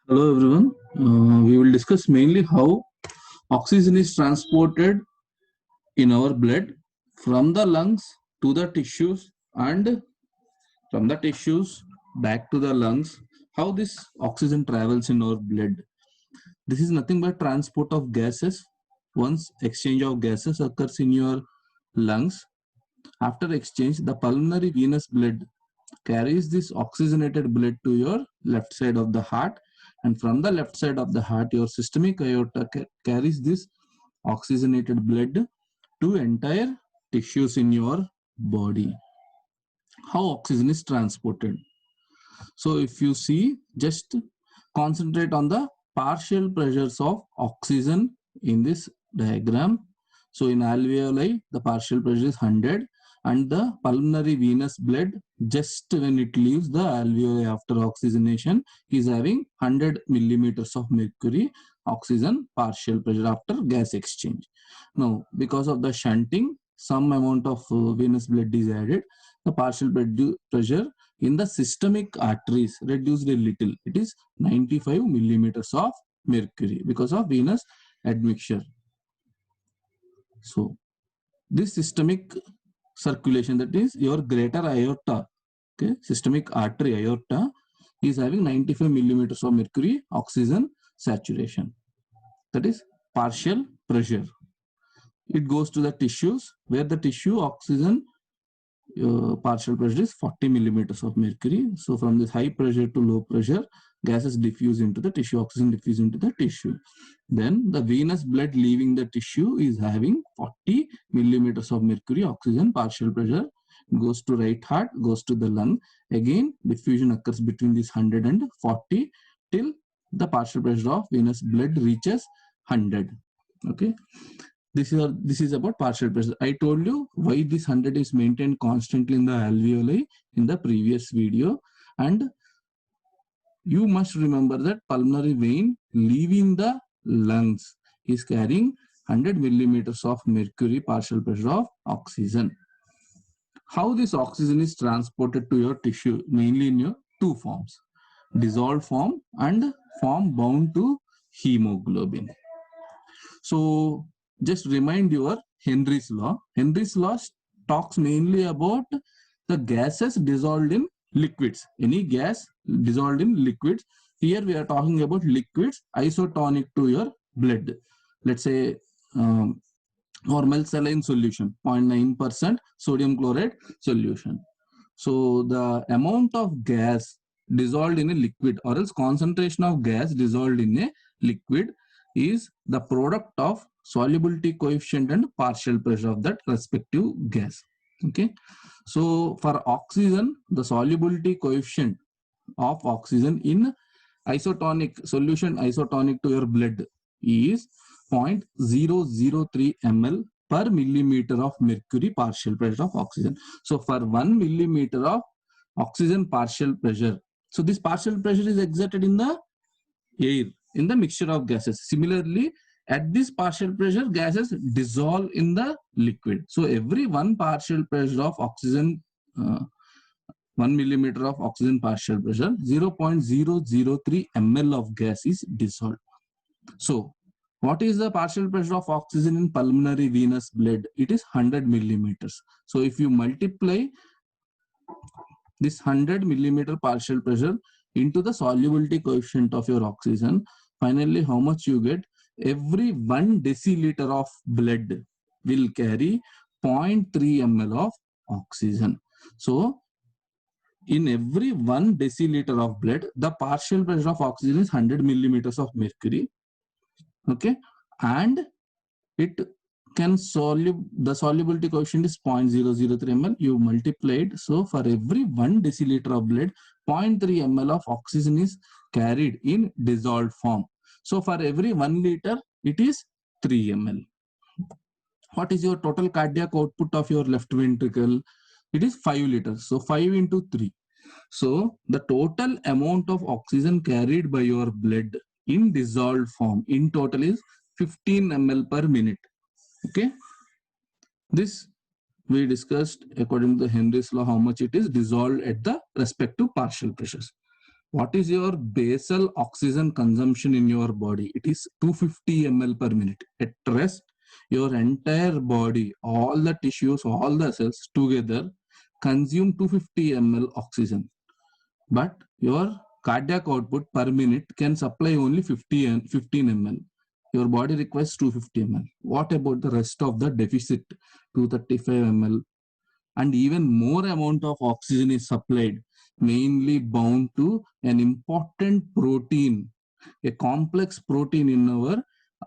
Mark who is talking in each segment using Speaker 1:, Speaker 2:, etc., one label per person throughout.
Speaker 1: Hello everyone. We will discuss mainly how oxygen is transported in our blood from the lungs to the tissues and from the tissues back to the lungs. How this oxygen travels in our blood. This is nothing but transport of gases. Once exchange of gases occurs in your lungs, after exchange, the pulmonary venous blood carries this oxygenated blood to your left side of the heart, and from the left side of the heart your systemic aorta carries this oxygenated blood to entire tissues in your body. How oxygen is transported? So if you see, just concentrate on the partial pressures of oxygen in this diagram. So in alveoli, the partial pressure is 100, and the pulmonary venous blood, just when it leaves the alveoli after oxygenation, is having 100 millimeters of mercury oxygen partial pressure after gas exchange. Now, because of the shunting, some amount of venous blood is added. The partial blood pressure in the systemic arteries reduced a little. It is 95 millimeters of mercury because of venous admixture. So this systemic circulation, that is your greater aorta, okay, systemic artery aorta, is having 95 millimeters of mercury oxygen saturation. That is partial pressure. It goes to the tissues where the tissue oxygen partial pressure is 40 millimeters of mercury. So from this high pressure to low pressure, gases diffuse into the tissue, oxygen diffuse into the tissue. Then the venous blood leaving the tissue is having 40 millimeters of mercury oxygen partial pressure. It goes to right heart, goes to the lung. Again, diffusion occurs between this 100 and 40 till the partial pressure of venous blood reaches 100. Okay. This is about partial pressure. I told you why this 100 is maintained constantly in the alveoli in the previous video, and you must remember that pulmonary vein leaving the lungs is carrying 100 millimeters of mercury partial pressure of oxygen. How this oxygen is transported to your tissue? Mainly in your two forms: dissolved form and form bound to hemoglobin. So just remind your Henry's law. Henry's law talks mainly about the gases dissolved in liquids. Any gas dissolved in liquids. Here we are talking about liquids isotonic to your blood. Let's say normal saline solution, 0.9% sodium chloride solution. So the amount of gas dissolved in a liquid, or else concentration of gas dissolved in a liquid, is the product of solubility coefficient and partial pressure of that respective gas. Okay. So for oxygen, the solubility coefficient of oxygen in isotonic solution, isotonic to your blood, is 0.003 ml per millimeter of mercury partial pressure of oxygen. So for 1 millimeter of oxygen partial pressure, so this partial pressure is exerted in the air, in the mixture of gases. Similarly, at this partial pressure, gases dissolve in the liquid. So every one partial pressure of oxygen, 1 millimeter of oxygen partial pressure, 0.003 ml of gas is dissolved. So what is the partial pressure of oxygen in pulmonary venous blood? It is 100 millimeters. So if you multiply this 100 millimeter partial pressure into the solubility coefficient of your oxygen, finally how much you get? Every 1 deciliter of blood will carry 0.3 ml of oxygen. So in every 1 deciliter of blood, the partial pressure of oxygen is 100 millimeters of mercury. Okay. And it can the solubility coefficient is 0.003 ml. You multiplied. So for every 1 deciliter of blood, 0.3 ml of oxygen is carried in dissolved form. So for every 1 liter, it is 3 ml. What is your total cardiac output of your left ventricle? It is 5 liters. So 5 into 3. So the total amount of oxygen carried by your blood in dissolved form in total is 15 ml per minute. Okay. This we discussed according to Henry's law how much it is dissolved at the respective partial pressures. what is your basal oxygen consumption in your body? It is 250 ml per minute. At rest, your entire body, all the tissues, all the cells together consume 250 ml oxygen. But your cardiac output per minute can supply only 15 ml. Your body requires 250 ml. What about the rest of the deficit, 235 ml? And even more amount of oxygen is supplied, mainly bound to an important protein, a complex protein in our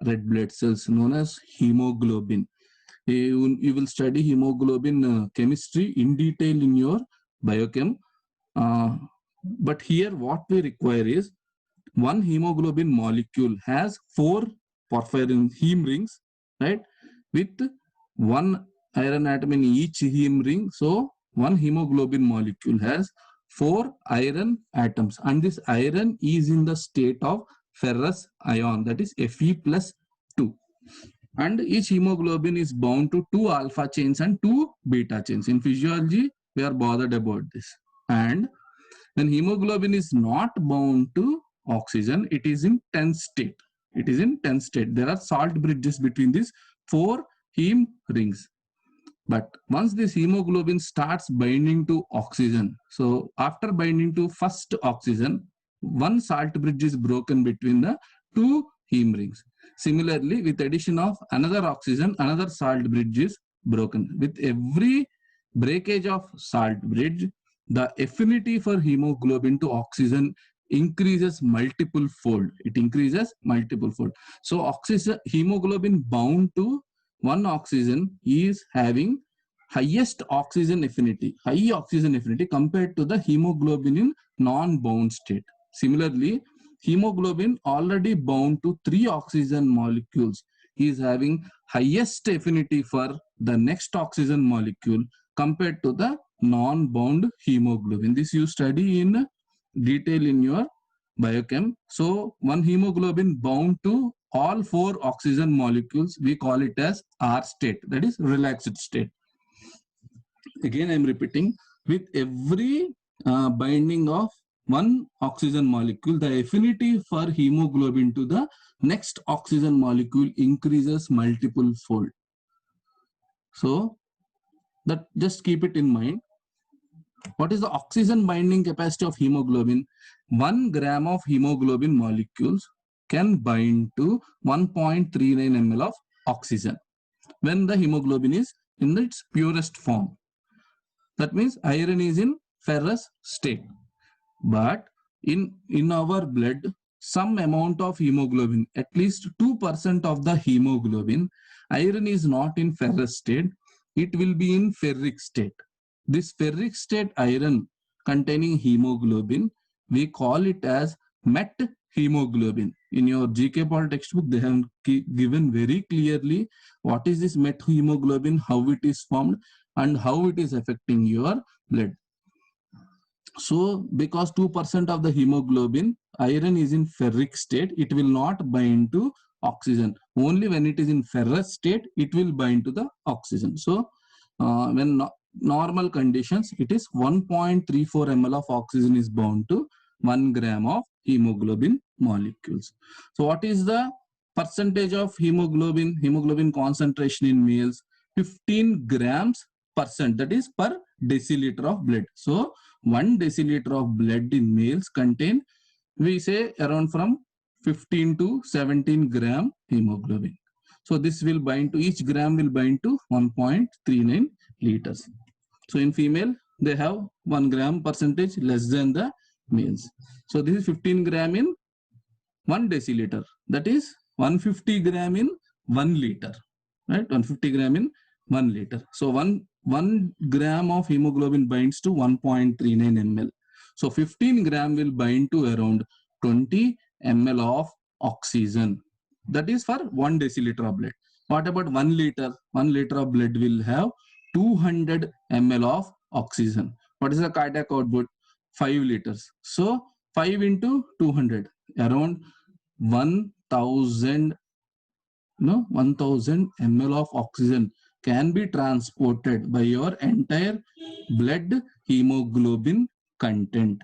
Speaker 1: red blood cells known as hemoglobin. You will study hemoglobin chemistry in detail in your biochem. But here what we require is one hemoglobin molecule has 4 porphyrin heme rings, right? With one iron atom in each heme ring. So one hemoglobin molecule has 4 iron atoms, and this iron is in the state of ferrous ion, that is Fe plus 2. And each hemoglobin is bound to 2 alpha chains and 2 beta chains. In physiology, we are bothered about this. And when hemoglobin is not bound to oxygen, it is in tense state. It is in tense state. There are salt bridges between these 4 heme rings. But once this hemoglobin starts binding to oxygen, so after binding to first oxygen, one salt bridge is broken between the 2 heme rings. Similarly, with addition of another oxygen, another salt bridge is broken. With every breakage of salt bridge, the affinity for hemoglobin to oxygen increases multiple fold. It increases multiple fold. So oxygen, hemoglobin bound to one oxygen is having highest oxygen affinity, high oxygen affinity compared to the hemoglobin in non-bound state. Similarly, hemoglobin already bound to 3 oxygen molecules is having highest affinity for the next oxygen molecule compared to the non-bound hemoglobin. This you study in detail in your biochem. So one hemoglobin bound to all 4 oxygen molecules, we call it as R state, that is relaxed state. Again, I am repeating, with every binding of one oxygen molecule, the affinity for hemoglobin to the next oxygen molecule increases multiple fold. So that just keep it in mind. What is the oxygen binding capacity of hemoglobin? 1 gram of hemoglobin molecules can bind to 1.39 ml of oxygen when the hemoglobin is in its purest form. That means iron is in ferrous state. But in our blood, some amount of hemoglobin, at least 2% of the hemoglobin, iron is not in ferrous state, it will be in ferric state. This ferric state iron containing hemoglobin, we call it as met hemoglobin. In your GK Pol textbook, they have given very clearly what is this met hemoglobin, how it is formed, and how it is affecting your blood. So because 2% of the hemoglobin, iron is in ferric state, it will not bind to oxygen. Only when it is in ferrous state, it will bind to the oxygen. So when normal conditions, it is 1.34 ml of oxygen is bound to 1 gram of hemoglobin molecules. So what is the percentage of hemoglobin concentration in males? 15 grams percent, that is per deciliter of blood. So 1 deciliter of blood in males contain, we say, around from 15 to 17 gram hemoglobin. So this will bind to, each gram will bind to 1.39 liters. So in female, they have 1 gram percentage less than the males. So this is 15 gram in 1 deciliter. That is 150 gram in 1 liter. Right? 150 gram in 1 liter. So 1 gram of hemoglobin binds to 1.39 ml. So 15 gram will bind to around 20 ml of oxygen. That is for 1 deciliter of blood. What about 1 liter? 1 liter of blood will have 200 ml of oxygen. What is the cardiac output? 5 liters. So 5 into 200, around 1000 ml of oxygen can be transported by your entire blood hemoglobin content.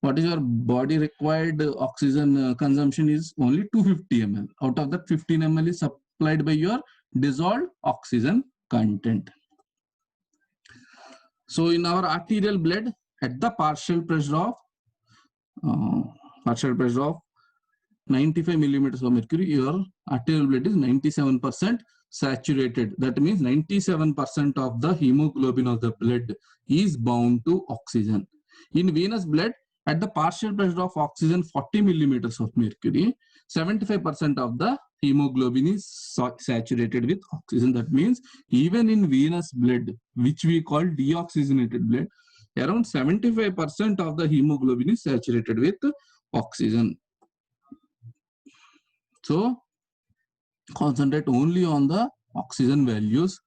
Speaker 1: what is your body required oxygen consumption is only 250 ml. Out of that, 15 ml is supplied by your dissolved oxygen content. So in our arterial blood, at the partial pressure of 95 millimeters of mercury, your arterial blood is 97% saturated. That means 97% of the hemoglobin of the blood is bound to oxygen. In venous blood, at the partial pressure of oxygen 40 millimeters of mercury, 75% of the hemoglobin is saturated with oxygen. That means even in venous blood, which we call deoxygenated blood, around 75% of the hemoglobin is saturated with oxygen. So concentrate only on the oxygen values.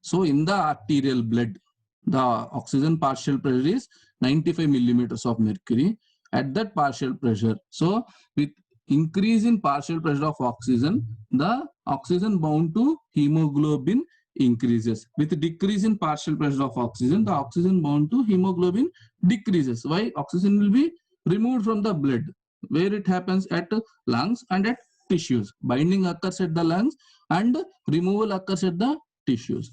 Speaker 1: So in the arterial blood, the oxygen partial pressure is 95 millimeters of mercury at that partial pressure. So with increase in partial pressure of oxygen, the oxygen bound to hemoglobin increases. With decrease in partial pressure of oxygen, the oxygen bound to hemoglobin decreases. Why? Oxygen will be removed from the blood. Where it happens? At lungs and at tissues. Binding occurs at the lungs and removal occurs at the tissues.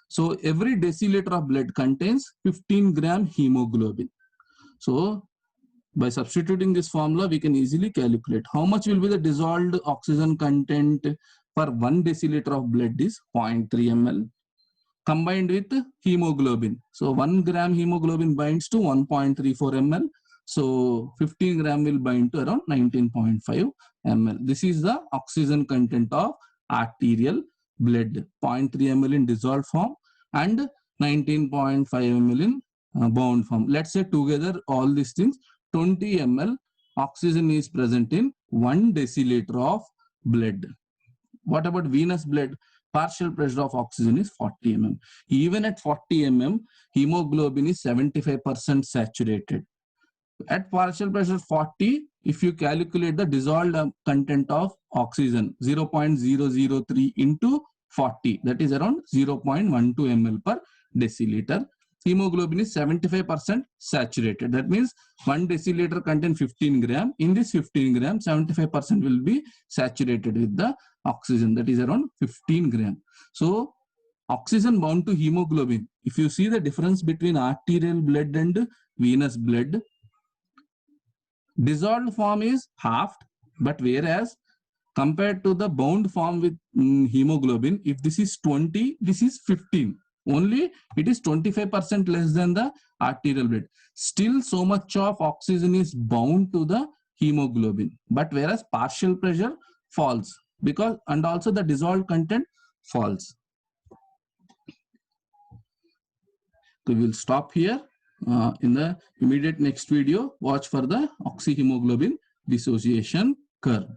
Speaker 1: So every deciliter of blood contains 15 gram hemoglobin. So by substituting this formula, we can easily calculate how much will be the dissolved oxygen content per 1 deciliter of blood is 0.3 ml combined with hemoglobin. So 1 gram hemoglobin binds to 1.34 ml. So 15 gram will bind to around 19.5 ml. This is the oxygen content of arterial blood. 0.3 ml in dissolved form and 19.5 ml in bound form. Let's say together all these things, 20 ml oxygen is present in 1 deciliter of blood. What about venous blood? Partial pressure of oxygen is 40 mm. Even at 40 mm, hemoglobin is 75% saturated. At partial pressure 40, if you calculate the dissolved content of oxygen, 0.003 into 40, that is around 0.12 ml per deciliter. Hemoglobin is 75% saturated. That means 1 deciliter contains 15 gram. In this 15 gram, 75% will be saturated with the oxygen. That is around 15 gram. So oxygen bound to hemoglobin. If you see the difference between arterial blood and venous blood, dissolved form is halved, but whereas compared to the bound form with hemoglobin, if this is 20, this is 15. Only it is 25% less than the arterial blood. Still so much of oxygen is bound to the hemoglobin, but whereas partial pressure falls because and also the dissolved content falls. We will stop here. In the immediate next video, watch for the oxyhemoglobin dissociation curve.